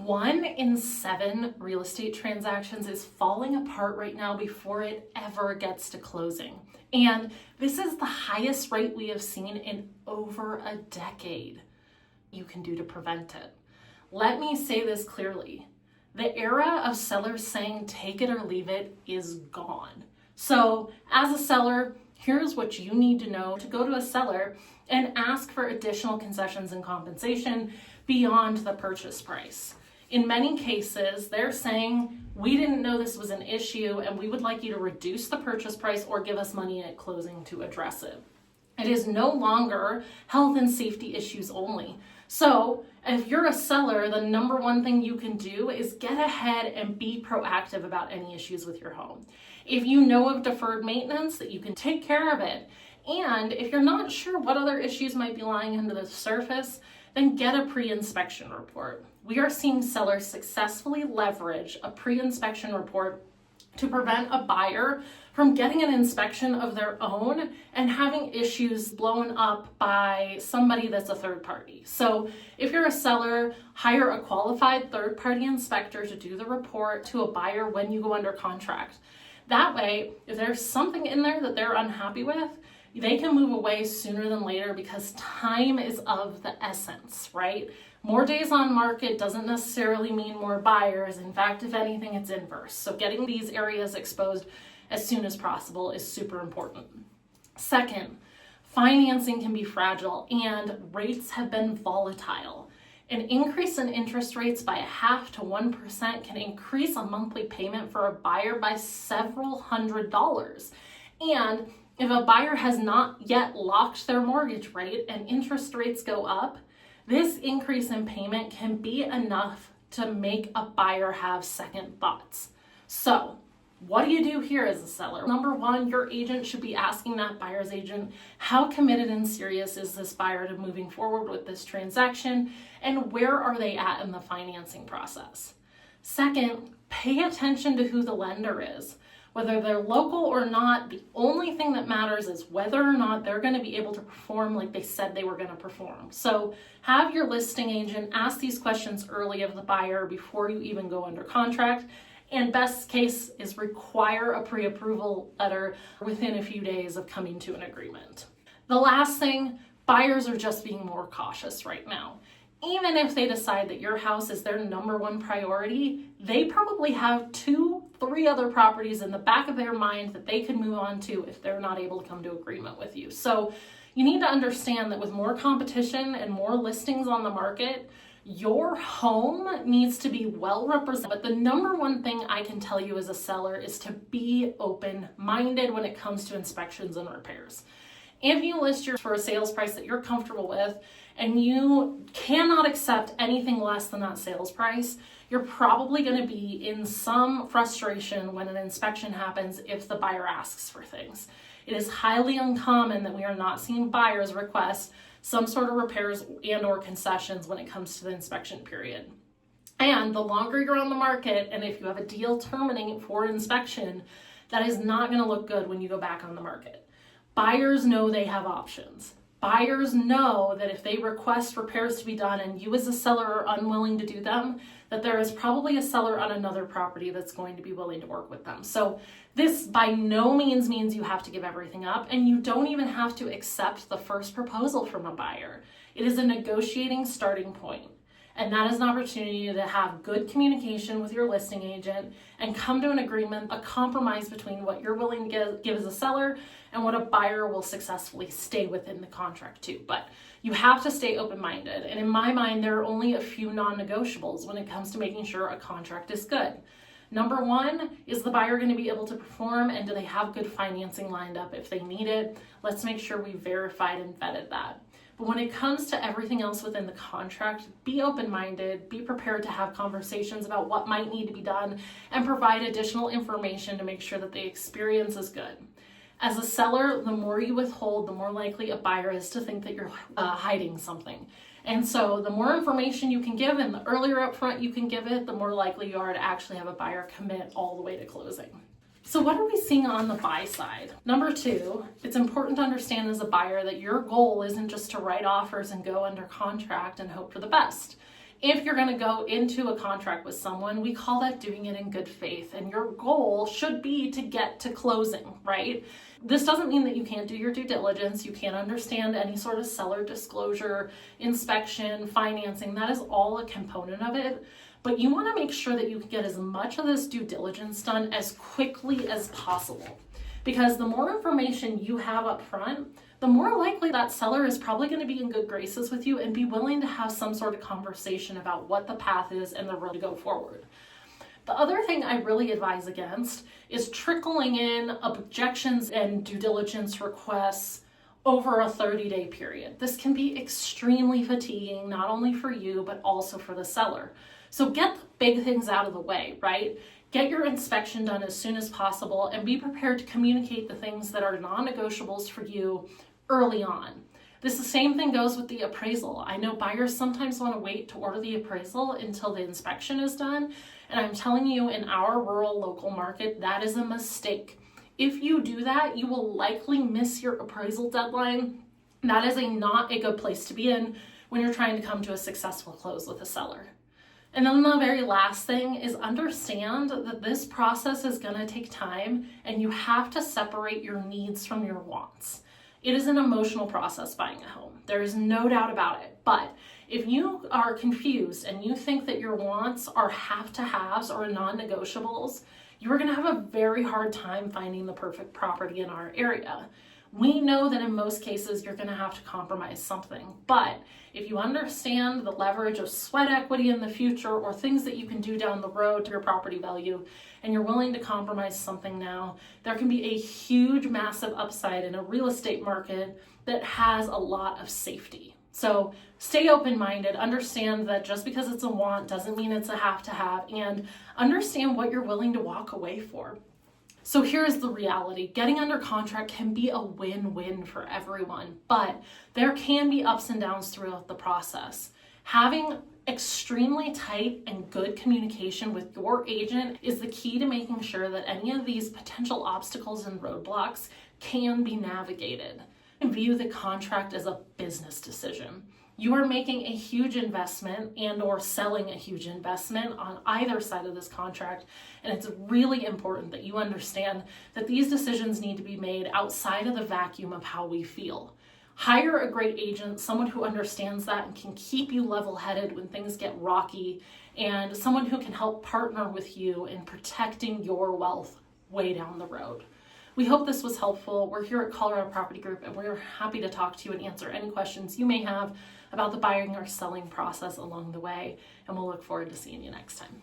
1 in 7 real estate transactions is falling apart right now before it ever gets to closing. And this is the highest rate we have seen in over a decade. You can do to prevent it. Let me say this clearly. The era of sellers saying take it or leave it is gone. So as a seller, here's what you need to know to go to a seller and ask for additional concessions and compensation beyond the purchase price. In many cases, they're saying, we didn't know this was an issue and we would like you to reduce the purchase price or give us money at closing to address it. It is no longer health and safety issues only. So if you're a seller, the number one thing you can do is get ahead and be proactive about any issues with your home. If you know of deferred maintenance, that you can take care of it. And if you're not sure what other issues might be lying under the surface, then get a pre-inspection report. We are seeing sellers successfully leverage a pre-inspection report to prevent a buyer from getting an inspection of their own and having issues blown up by somebody that's a third party. So if you're a seller, hire a qualified third-party inspector to do the report to a buyer when you go under contract. That way, if there's something in there that they're unhappy with, they can move away sooner than later because time is of the essence, right? More days on market doesn't necessarily mean more buyers. In fact, if anything, it's inverse. So getting these areas exposed as soon as possible is super important. Second, financing can be fragile and rates have been volatile. An increase in interest rates by 0.5% to 1% can increase a monthly payment for a buyer by several $100s. And if a buyer has not yet locked their mortgage rate and interest rates go up, this increase in payment can be enough to make a buyer have second thoughts. So, what do you do here as a seller? Number one, your agent should be asking that buyer's agent, how committed and serious is this buyer to moving forward with this transaction, and where are they at in the financing process? Second, pay attention to who the lender is. Whether they're local or not, the only thing that matters is whether or not they're going to be able to perform like they said they were going to perform. So have your listing agent ask these questions early of the buyer before you even go under contract. And best case is require a pre-approval letter within a few days of coming to an agreement. The last thing, buyers are just being more cautious right now. Even if they decide that your house is their number one priority, they probably have 2-3 other properties in the back of their mind that they can move on to if they're not able to come to agreement with you. So you need to understand that with more competition and more listings on the market, your home needs to be well represented. But the number one thing I can tell you as a seller is to be open-minded when it comes to inspections and repairs. If you list yours for a sales price that you're comfortable with and you cannot accept anything less than that sales price, you're probably going to be in some frustration when an inspection happens if the buyer asks for things. It is highly uncommon that we are not seeing buyers request some sort of repairs and or concessions when it comes to the inspection period. And the longer you're on the market, and if you have a deal terminating for inspection, that is not going to look good when you go back on the market. Buyers know they have options. Buyers know that if they request repairs to be done and you as a seller are unwilling to do them, that there is probably a seller on another property that's going to be willing to work with them. So this by no means means you have to give everything up, and you don't even have to accept the first proposal from a buyer. It is a negotiating starting point. And that is an opportunity to have good communication with your listing agent and come to an agreement, a compromise between what you're willing to give as a seller and what a buyer will successfully stay within the contract too. But you have to stay open-minded. And in my mind, there are only a few non-negotiables when it comes to making sure a contract is good. Number one, is the buyer going to be able to perform, and do they have good financing lined up if they need it? Let's make sure we verified and vetted that. But when it comes to everything else within the contract, be open-minded, be prepared to have conversations about what might need to be done, and provide additional information to make sure that the experience is good. As a seller, the more you withhold, the more likely a buyer is to think that you're hiding something. And so the more information you can give and the earlier upfront you can give it, the more likely you are to actually have a buyer commit all the way to closing. So what are we seeing on the buy side? Number two, it's important to understand as a buyer that your goal isn't just to write offers and go under contract and hope for the best. If you're going to go into a contract with someone, we call that doing it in good faith. And your goal should be to get to closing, right? This doesn't mean that you can't do your due diligence. You can't understand any sort of seller disclosure, inspection, financing. That is all a component of it. But you want to make sure that you can get as much of this due diligence done as quickly as possible. Because the more information you have up front, the more likely that seller is probably going to be in good graces with you and be willing to have some sort of conversation about what the path is and the road to go forward. The other thing I really advise against is trickling in objections and due diligence requests over a 30-day period. This can be extremely fatiguing, not only for you, but also for the seller. So get the big things out of the way, right? Get your inspection done as soon as possible and be prepared to communicate the things that are non-negotiables for you early on. The same thing goes with the appraisal. I know buyers sometimes want to wait to order the appraisal until the inspection is done. And I'm telling you, in our rural local market, that is a mistake. If you do that, you will likely miss your appraisal deadline. That is not a good place to be in when you're trying to come to a successful close with a seller. And then the very last thing is understand that this process is going to take time and you have to separate your needs from your wants. It is an emotional process buying a home. There is no doubt about it. But if you are confused and you think that your wants are have-to-haves or non-negotiables, you're going to have a very hard time finding the perfect property in our area. We know that in most cases you're going to have to compromise something, but if you understand the leverage of sweat equity in the future or things that you can do down the road to your property value, and you're willing to compromise something now, there can be a huge, massive upside in a real estate market that has a lot of safety. So stay open-minded, understand that just because it's a want doesn't mean it's a have-to-have, and understand what you're willing to walk away for. So here's the reality. Getting under contract can be a win-win for everyone, but there can be ups and downs throughout the process. Having extremely tight and good communication with your agent is the key to making sure that any of these potential obstacles and roadblocks can be navigated. View the contract as a business decision. You are making a huge investment and or selling a huge investment on either side of this contract, and it's really important that you understand that these decisions need to be made outside of the vacuum of how we feel. Hire a great agent, someone who understands that and can keep you level-headed when things get rocky, and someone who can help partner with you in protecting your wealth way down the road. We hope this was helpful. We're here at Colorado Property Group, and we're happy to talk to you and answer any questions you may have about the buying or selling process along the way, and we'll look forward to seeing you next time.